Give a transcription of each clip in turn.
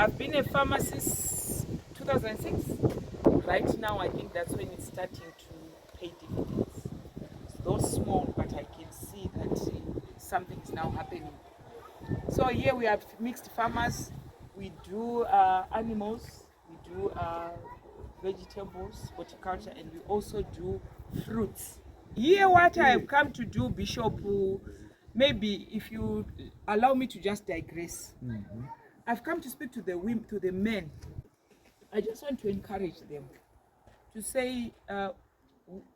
I've been a farmer since 2006. Right now, I think that's when it's starting to pay dividends. It's though small, but I can see that something is now happening. So here we have mixed farmers. We do animals, we do vegetables, horticulture, and we also do fruits. Here what I have come to do, Bishop, maybe if you allow me to just digress. I've come to speak to the women, to the men. I just want to encourage them to say,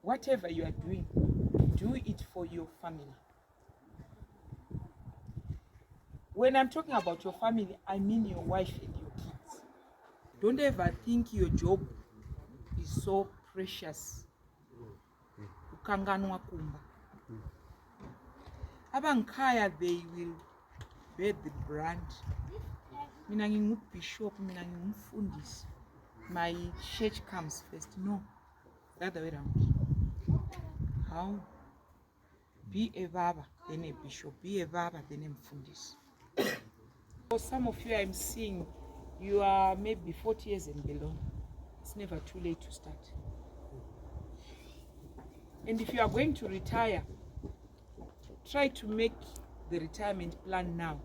whatever you are doing, do it for your family. When I'm talking about your family, I mean your wife and your kids. Don't ever think your job is so precious. Ukanganwa kumba. Abankaya, they will bear the brand. Mina ngingubishop, mina ngingumfundisi. My church comes first. No, the other way around. How? Be a baba, then a bishop. Be a baba, then a mfundisi. For some of you I'm seeing, you are maybe 40 years and below. It's never too late to start. And if you are going to retire, try to make the retirement plan now.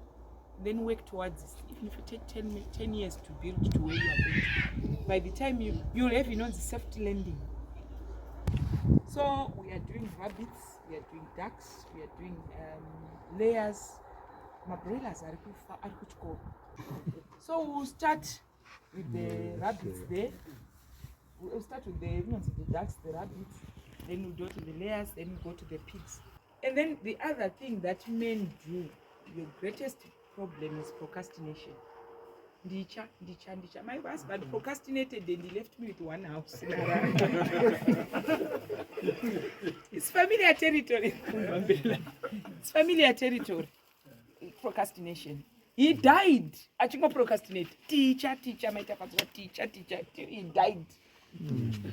Then work towards this. Even if you take 10 years to build to where you are going to. By the time you'll have, the safety landing. So we are doing rabbits, we are doing ducks, we are doing layers. Mabrelas are good. So we'll start with the rabbits there. We'll start with the ducks, the rabbits, then we'll go to the layers, then we'll go to the pigs. And then the other thing that men do, your greatest problem is procrastination. Ndicha. My husband procrastinated and he left me with one house. It's familiar territory. It's familiar territory. Procrastination. He died. Achingo procrastinate. Teacher, my teacher. He died.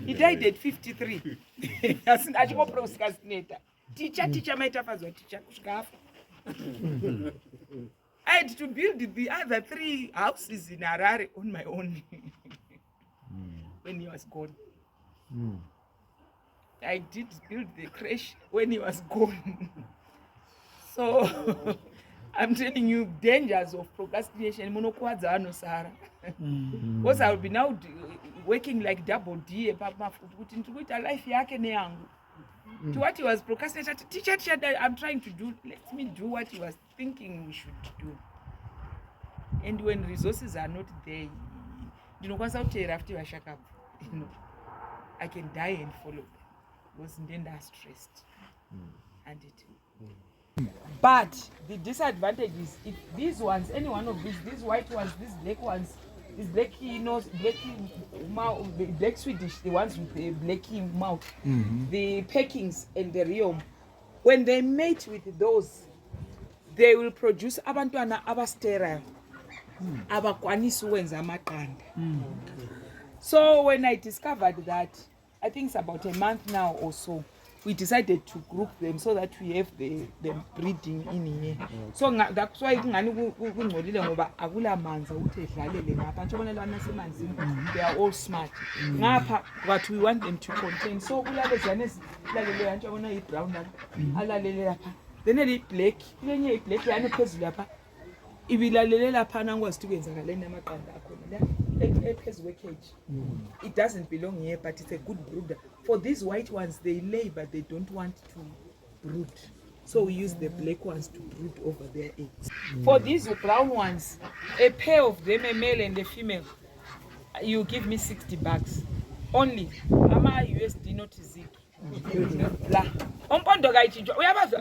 He died at 53. Achingo procrastinator. Teacher, my teacher. I had to build the other 3 houses in Harare on my own when he was gone. I did build the creche when he was gone. So I'm telling you, dangers of procrastination. Because I'll be now working like double D. To what he was procrastinating, teacher, I'm trying to do, let me do what he was thinking we should do. And when resources are not there, I can die and follow them. Because then they're stressed. And it. But the disadvantage is if these ones, any one of these white ones, these black ones, these blacky nose, the black Swedish, the ones with the blacky mouth, the Pekings and the Rio, when they mate with those, they will produce abantwana abasterile, abakwanisa ukwenza amaqanda. So when I discovered that, I think it's about a month now or so, we decided to group them so that we have the breeding in here. So that's why they are all smart. But we want them to contain. So then they black. It doesn't belong here, but it's a good brooder. For these white ones, they lay, but they don't want to brood. So we use the black ones to brood over their eggs. For these brown ones, a pair of them, a male and a female, you give me $60 only. Ama USD not Zig. La. Umpondo kayichinjwa. Uyabazwa?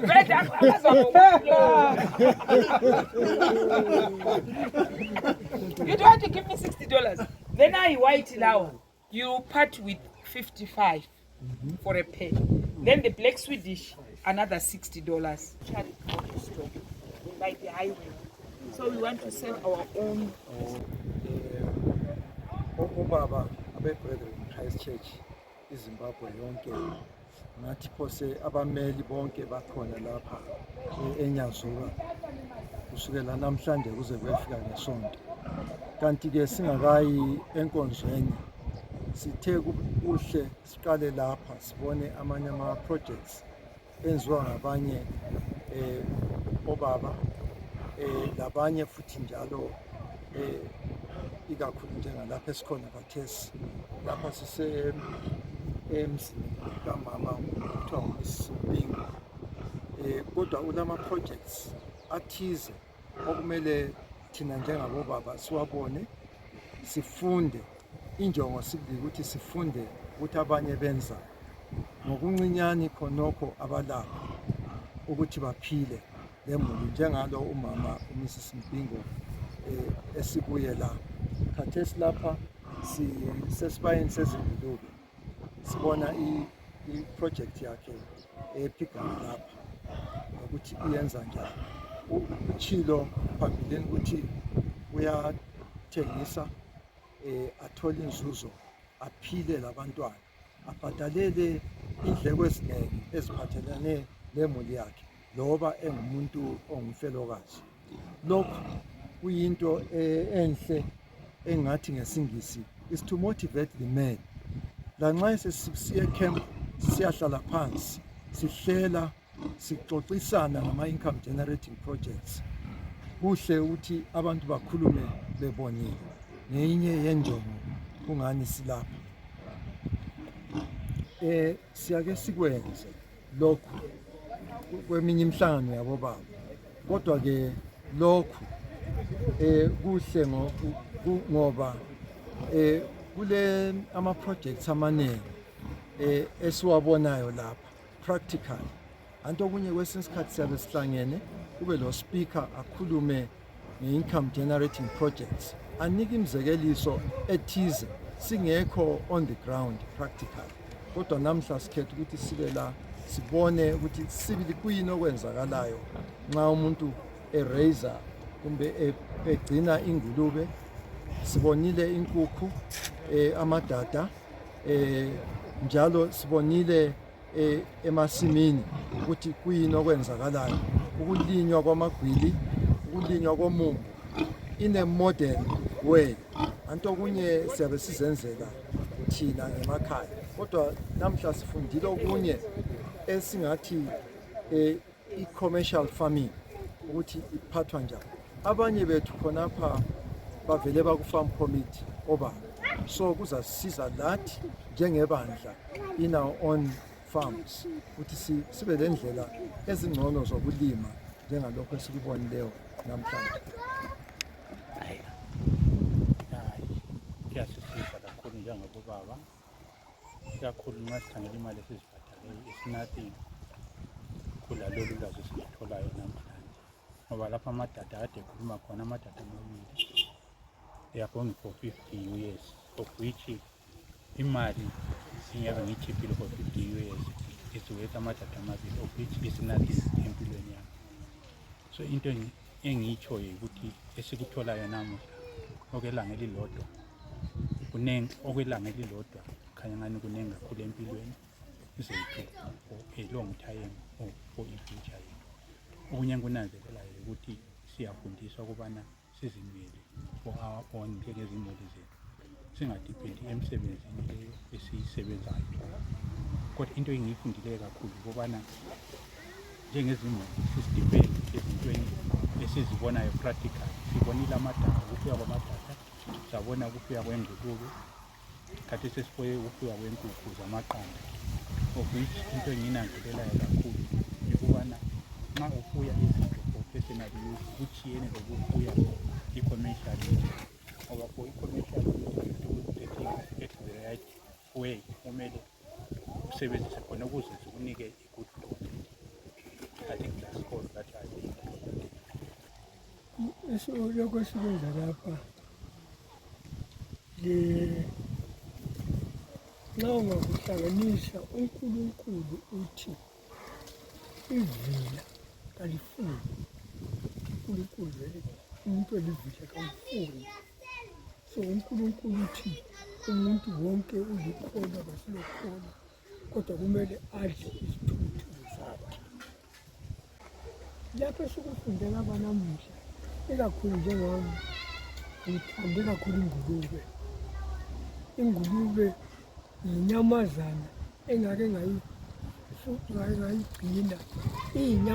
You don't want to give me $60. Then I white law. You part with 55 for a pair. Then the black Swedish, another $60. By the highway. So we want to sell our own. Baba, abe brethren, Christ Church, Zimbabwe yonke. Nathi phose abameli bonke bakhona lapha eNyazuka kusukela namhlanje kuze kwefika ngesonto. kanti ke singakayi enkonzweni sithe kuhle siqale lapha sibone amanye ama-projects enziwa ngabanye obaba labanye futhi njalo ikakhulu njengalapha esikhona khathesi lapha emzini kamama kuthiwa nguMrs Mpingo. Kodwa kulama-projects athize okumele thina njengabobaba siwabone sifunde. Injongo sibili ukuthi sifunde ukuthi abanye benza ngokuncinyane khonokho abalakho ukuthi baphile lemuli njengalo umama uMrs Mpingo esibuye la khathesi lapha sesibayeni sezingulube sibona i-project yakhe ephigana lapha ukuthi iyenza njani. Utshilo phambilini ukuthi uyathengisa athole inzuzo aphile labantwana abhadalele indleko eziningi eziphathelane nemuli yakhe loba engumuntu ongumfelokazi. Lokhu kuyinto enhle engathi ngesingisi is to motivate the men. Lanxa sesiya camp siyahlala phansi sihlela sixoxisana ngama-income generating projects. Kuhle ukuthi abantu bakhulume bebonile ngenye yenjongo kungani silapha. Siyake sikwenze lokhu kweminye imihlangano yabobaba, kodwa ke lokhu kuhle ngoba kule ama-projects amaningi esiwabonayo lapha practical. Anto okunye kwesinye isikhathi siyabe sihlangene kube lo speaker akhulume nge-income generating projects, anike imizekeliso ethize singekho on the ground practical. Kodwa namhla sikhetha ukuthi sibe la sibone ukuthi sibili kuyini okwenzakalayo nxa umuntu eraise kumbe egcina ingulube. Sibonile inkukhu, amadada, njalo sibonile emasimini ukuthi kuyini okwenzakalayo, ukulinywa kwamagwili, ukulinywa komumbu in a modern way. Anto okunye siyabe sizenzela thina ngemakhaya, kodwa namhla sifundile okunye esingathi i-commercial farming ukuthi iphathwa njani. Abanye bethu khonapha bavele baku-farm committee obaba, so kuzasisiza lathi njengebandla in our own farms ukuthi sibe lendlela ezingcono zokulima njengalokho esikubonileyo namhlanje. Kuyasisiza kakhulu njengabobaba, ikakhulu nxa sikhangela imali esizibhadaleyo isinathi khula lolu lwazi silitholayo namhlanje, ngoba lapha amadada ade ekhuluma khona amadada amabili they are going for 50 years of which imali singeke ngiyikhiphile for 50 years it's worth amadada amabili of which isinathi empilweni yami. So into engiyitshoyo ukuthi esikutholayo namuhla okwelanga elilodwa kunengi, okwelanga elilodwa khanya ngani kunengi kakhulu empilweni zethu for a long time or for i-future yethu. Okunye engikunanzelelayo ukuthi siyafundiswa ukubana sizimele for our own njengezimuli zethu, singadiphendi emsebenzini leyo esiyisebenzayo. Kodwa into engiyifundileyo kakhulu ukubana njengezimuli sisidiphendi ezintweni esizibonayo practical. Sibonile amadada, ukufika kwamadada, sabona ukufika kwengulube, khathesi sesifoye ukufika kwenkukhu zamaqanda. Of which into engiyinanzelelayo kakhulu ukubana nxa ufuya izinto for personal use kutshiyene lokufuya i-commercial use, ngoba for i-commercial use you do the things at the right way, kumele usebenzise khona ukuze zikunike i-good profit. I think that's all that I think. Lokho sikwenza lapha nxa ungakuhlanganisa uNkulunkulu uthi ivila kalifuni. uNkulunkulu vele umuntu olivila kalifuni. So uNkulunkulu uthi umuntu wonke ulikholwa kasilokholwa, kodwa kumele adle izithuthu zakhe. Lapho sikufundela abanamuhla ikakhulu njengami ngithande kakhulu ingulube. Ingulube yinyamazana engake ngayigcina.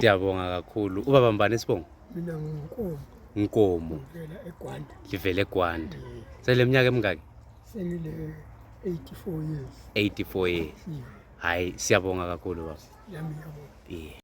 Siyabonga kakhulu. Ubaba mbani isibongo? Mina nginkomo Nkomo. ngivela eGwanda. Livele eGwanda. Seleminyaka emingaki? Sengile 84 years. 84 years. Yeah, Hayi, siyabonga kakhulu baba. yami yabona. Yeah.